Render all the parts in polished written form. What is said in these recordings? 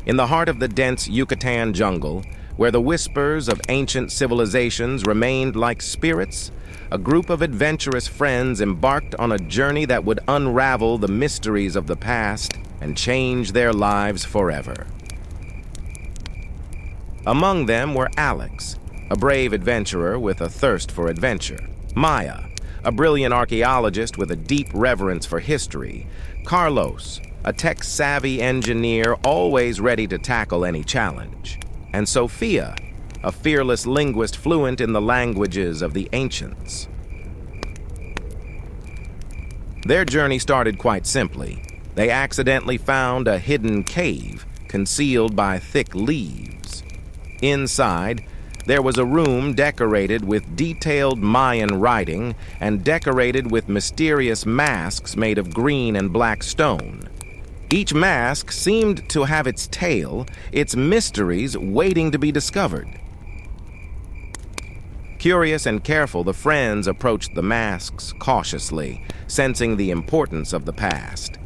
In the heart of the dense Yucatan jungle, where the whispers of ancient civilizations remained like spirits, a group of adventurous friends embarked on a journey that would unravel the mysteries of the past and change their lives forever. Among them were Alex, a brave adventurer with a thirst for adventure; Maya, a brilliant archaeologist with a deep reverence for history; Carlos, a tech-savvy engineer always ready to tackle any challenge; and Sofia, a fearless linguist fluent in the languages of the ancients. Their journey started quite simply. They accidentally found a hidden cave concealed by thick leaves. Inside, there was a room decorated with detailed Mayan writing and decorated with mysterious masks made of green and black stone. Each mask seemed to have its tale, its mysteries waiting to be discovered. Curious and careful, the friends approached the masks cautiously, sensing the importance of the past.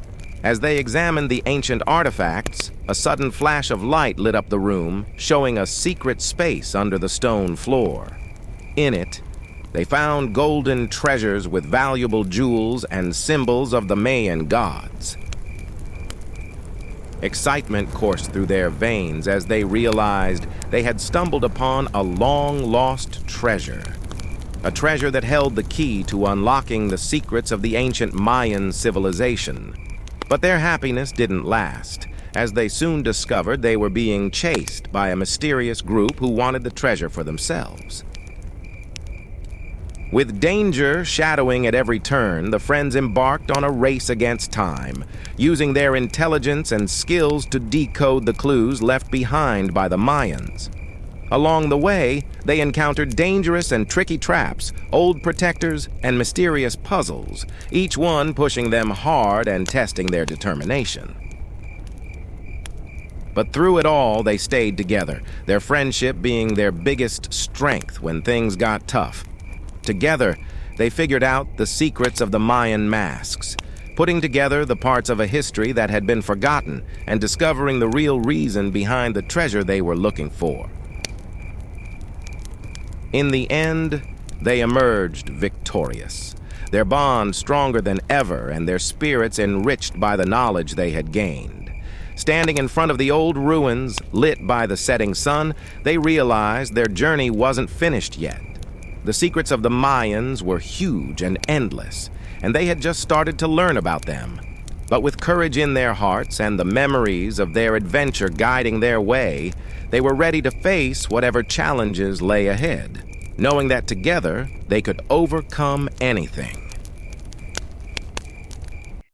As they examined the ancient artifacts, a sudden flash of light lit up the room, showing a secret space under the stone floor. In it, they found golden treasures with valuable jewels and symbols of the Mayan gods. Excitement coursed through their veins as they realized they had stumbled upon a long-lost treasure. A treasure that held the key to unlocking the secrets of the ancient Mayan civilization. But their happiness didn't last, as they soon discovered they were being chased by a mysterious group who wanted the treasure for themselves. With danger shadowing at every turn, the friends embarked on a race against time, using their intelligence and skills to decode the clues left behind by the Mayans. Along the way, they encountered dangerous and tricky traps, old protectors, and mysterious puzzles, each one pushing them hard and testing their determination. But through it all, they stayed together, their friendship being their biggest strength when things got tough. Together, they figured out the secrets of the Mayan masks, putting together the parts of a history that had been forgotten and discovering the real reason behind the treasure they were looking for. In the end, they emerged victorious, their bond stronger than ever and their spirits enriched by the knowledge they had gained. Standing in front of the old ruins, lit by the setting sun, they realized their journey wasn't finished yet. The secrets of the Mayans were huge and endless, and they had just started to learn about them. But with courage in their hearts and the memories of their adventure guiding their way, they were ready to face whatever challenges lay ahead, knowing that together they could overcome anything.